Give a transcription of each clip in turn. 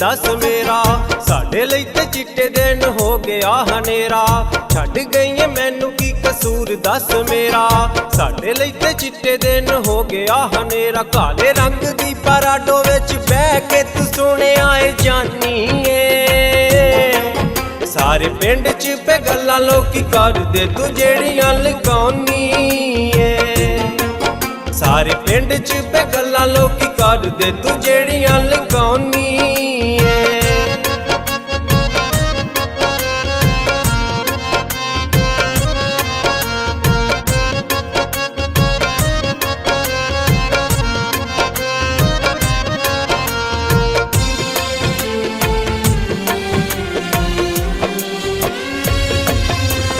दस मेरा साडे लई ते चिट्टे दिन हो गया हनेरा छड्ड गई मैनू की कसूर दस मेरा साडे लई ते चिट्टे दिन हो गया हनेरा काले रंग दी पराडो विच बह के तू सोने आए जानी सारे पिंड च पे गल्लां लोकी करदे तू जेड़ियां लुकाउनी सारे पिंड च पे गल्लां लोकी करदे तू जेड़ियां लुकाउनी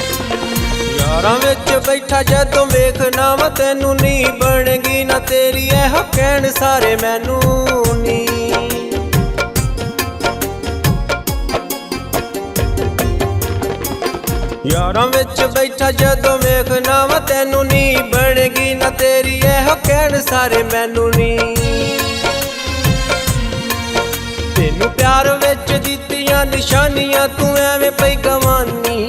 यारां विच बैठा जदों वेखना वा तैनू नी बनगी ना तेरी एह कहण सारे मैनू नी यारां विच बैठा जदों वेखना वा तैनू नी बनगी ना तेरी एह कहण सारे मैनू नी तैनू प्यार विच दित्तियां निशानियां तू एवें पई गवानी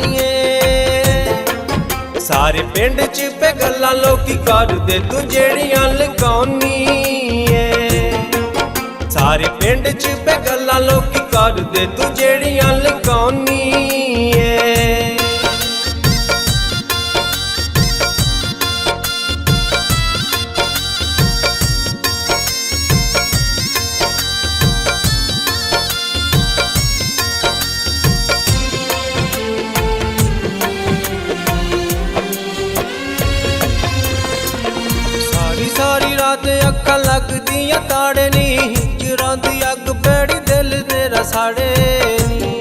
सारे पिंड च पे गल्लां लोकी करदे तू जेड़ियां लुकाउनी सारे पिंड च पे गल्लां लोकी करदे तू जेड़ियां लुकाउनी सारी रात अक्खां लगदियां ताड़े नी हिजरां दी अग बैड़ी दिल तेरा साड़े नी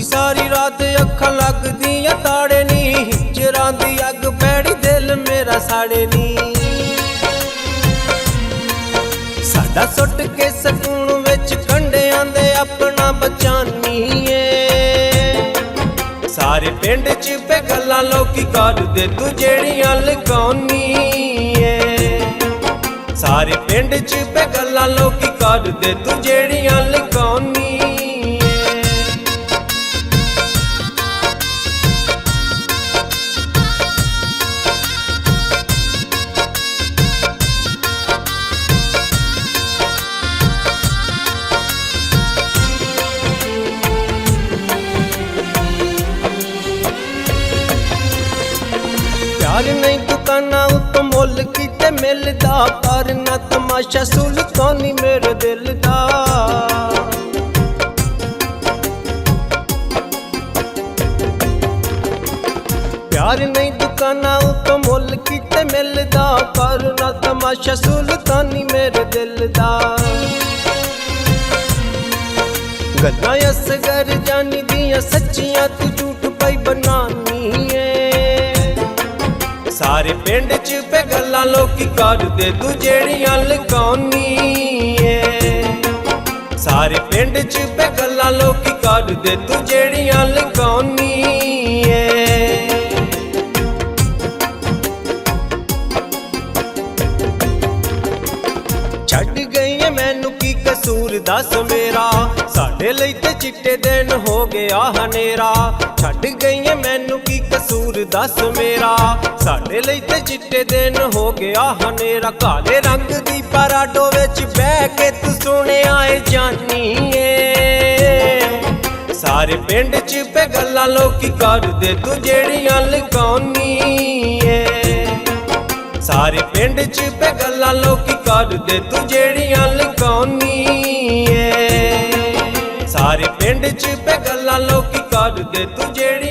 सारी रात अक्खां लगदियां ताड़े नी हिजरां दी अग बैड़ी दिल मेरा साड़े नी साडा सुट के सकून विच कंढियां दे अपना बचानी सारे पिंड च पे गल्लां लोकी करदे तू जेड़ियां लुकाउनी सारे पिंड च पे गल्लां लोकी करदे तू जेड़ियां लुकाउनी प्यार नहीं दुकाना उत्तों मुल किते मिलदा करना तमाशा सुल्तानी मेरे दिल दा प्यार नहीं दुकाना उत्तों मुल किते मिलदा करना तमाशा सुल्तानी मेरे दिल दा गल्लां असगर जानी दियां सच्चियां तू झूठ पई बनानी सारे पिंड च पे गल्लां लोकी करदे तू जेड़ियां लुकाउनी सारे पिंड च पे गल्लां लोकी करदे तू जेड़ियां लुकाउनी छड्ड गई मैनू की कसूर दस मेरा साडे लई ते चिट्टे दिन हो गया हनेरा छड्ड गई मैनू की कसूर दस मेरा साडे लई ते चिट्टे दिन हो गया हनेरा काले रंग दी पराडो विच बह के तू सोने आए जानी सारे पिंड च पे गल्लां लोकी करदे तू जेड़ियां लुकाउनी सारे पिंड च पे गल्लां लोकी करदे तू जेड़ियां लुकाउनी सारे पिंड च पे गल्लां लोकी करदे तू जेड़ी